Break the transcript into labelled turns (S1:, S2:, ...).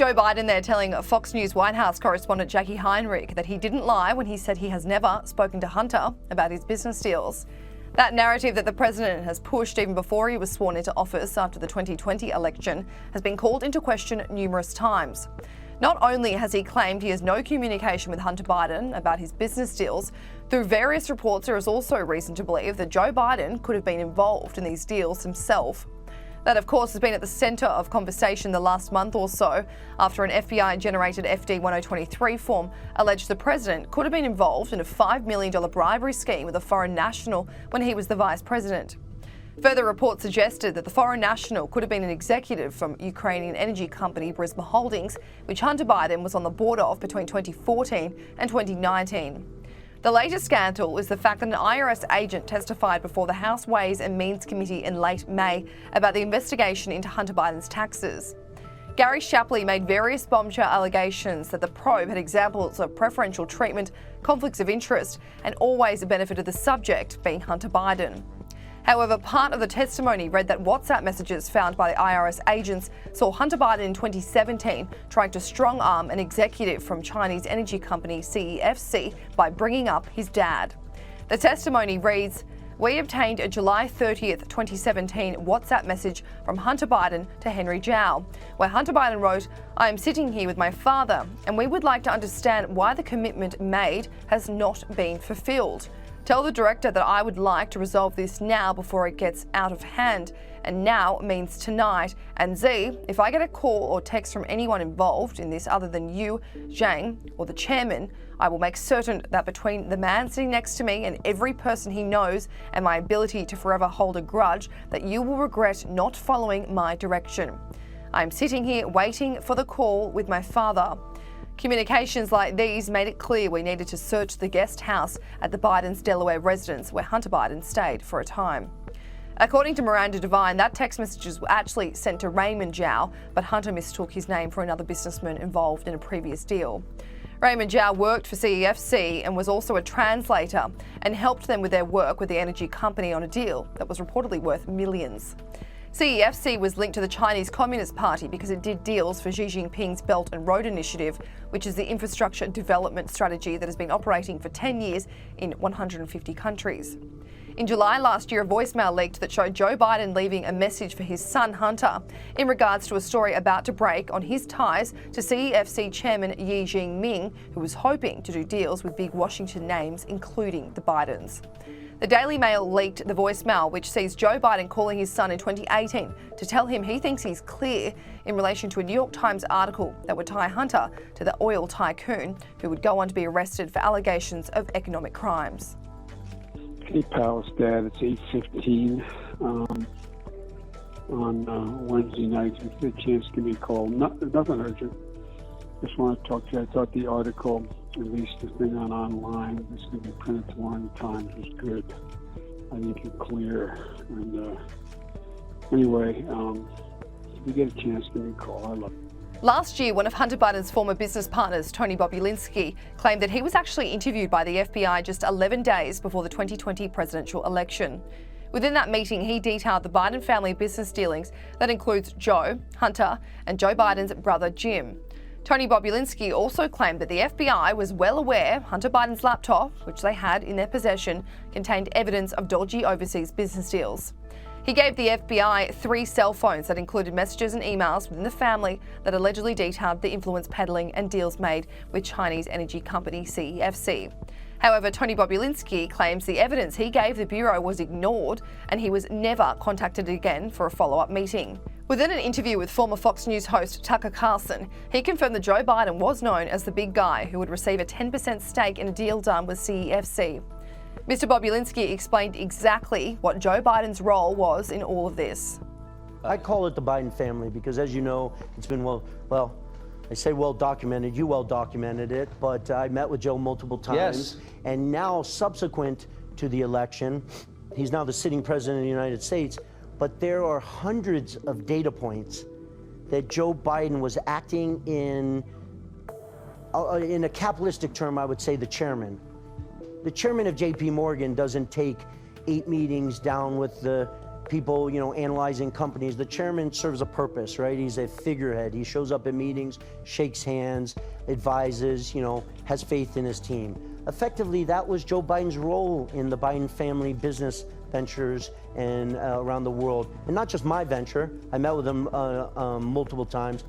S1: Joe Biden there telling Fox News White House correspondent Jackie Heinrich that he didn't lie when he said he has never spoken to Hunter about his business deals. That narrative that the president has pushed even before he was sworn into office after the 2020 election has been called into question numerous times. Not only has he claimed he has no communication with Hunter Biden about his business deals, through various reports there is also reason to believe that Joe Biden could have been involved in these deals himself. That, of course, has been at the centre of conversation the last month or so after an FBI-generated FD 1023 form alleged the president could have been involved in a $5 million bribery scheme with a foreign national when he was the vice president. Further reports suggested that the foreign national could have been an executive from Ukrainian energy company Burisma Holdings, which Hunter Biden was on the board of between 2014 and 2019. The latest scandal is the fact that an IRS agent testified before the House Ways and Means Committee in late May about the investigation into Hunter Biden's taxes. Gary Shapley made various bombshell allegations that the probe had examples of preferential treatment, conflicts of interest, and always benefited the subject, being Hunter Biden. However, part of the testimony read that WhatsApp messages found by the IRS agents saw Hunter Biden in 2017 trying to strong-arm an executive from Chinese energy company CEFC by bringing up his dad. The testimony reads, "We obtained a July 30th, 2017 WhatsApp message from Hunter Biden to Henry Zhao, where Hunter Biden wrote, 'I am sitting here with my father, and we would like to understand why the commitment made has not been fulfilled. Tell the director that I would like to resolve this now before it gets out of hand, and now means tonight. And Z, if I get a call or text from anyone involved in this other than you, Zhang, or the chairman, I will make certain that between the man sitting next to me and every person he knows and my ability to forever hold a grudge, that you will regret not following my direction. I am sitting here waiting for the call with my father.' Communications like these made it clear we needed to search the guest house at the Biden's Delaware residence where Hunter Biden stayed for a time. According to Miranda Devine, that text messages were actually sent to Raymond Zhao, but Hunter mistook his name for another businessman involved in a previous deal. Raymond Zhao worked for CEFC and was also a translator and helped them with their work with the energy company on a deal that was reportedly worth millions. CEFC was linked to the Chinese Communist Party because it did deals for Xi Jinping's Belt and Road Initiative, which is the infrastructure development strategy that has been operating for 10 years in 150 countries. In July last year, a voicemail leaked that showed Joe Biden leaving a message for his son Hunter in regards to a story about to break on his ties to CEFC chairman Yi Jinping, who was hoping to do deals with big Washington names, including the Bidens. The Daily Mail leaked the voicemail, which sees Joe Biden calling his son in 2018 to tell him he thinks he's clear in relation to a New York Times article that would tie Hunter to the oil tycoon, who would go on to be arrested for allegations of economic crimes.
S2: Hey, pal, it's Dad. It's 8:15 on Wednesday night. If you get a chance, give me a call. Nothing urgent. Just want to talk to you. I thought the article, at least the thing online, this going to be printed tomorrow in the Times, was good. I think it's clear. And anyway, if you get a chance, give me a call. I love it.
S1: Last year, one of Hunter Biden's former business partners, Tony Bobulinski, claimed that he was actually interviewed by the FBI just 11 days before the 2020 presidential election. Within that meeting, he detailed the Biden family business dealings that includes Joe, Hunter, and Joe Biden's brother Jim. Tony Bobulinski also claimed that the FBI was well aware Hunter Biden's laptop, which they had in their possession, contained evidence of dodgy overseas business deals. He gave the FBI 3 cell phones that included messages and emails within the family that allegedly detailed the influence peddling and deals made with Chinese energy company CEFC. However, Tony Bobulinski claims the evidence he gave the Bureau was ignored and he was never contacted again for a follow-up meeting. Within an interview with former Fox News host Tucker Carlson, he confirmed that Joe Biden was known as the big guy who would receive a 10% stake in a deal done with CEFC. Mr. Bobulinski explained exactly what Joe Biden's role was in all of this.
S3: I call it the Biden family because, as you know, it's been well, I say well documented, you well documented it, but I met with Joe multiple times.
S4: Yes.
S3: And now, subsequent to the election, he's now the sitting president of the United States, but there are hundreds of data points that Joe Biden was acting in a capitalistic term, I would say the chairman. The chairman of JP Morgan doesn't take 8 meetings down with the people, you know, analyzing companies. The chairman serves a purpose, right? He's a figurehead. He shows up at meetings, shakes hands, advises, you know, has faith in his team. Effectively, that was Joe Biden's role in the Biden family business ventures and around the world. And not just my venture. I met with him multiple times.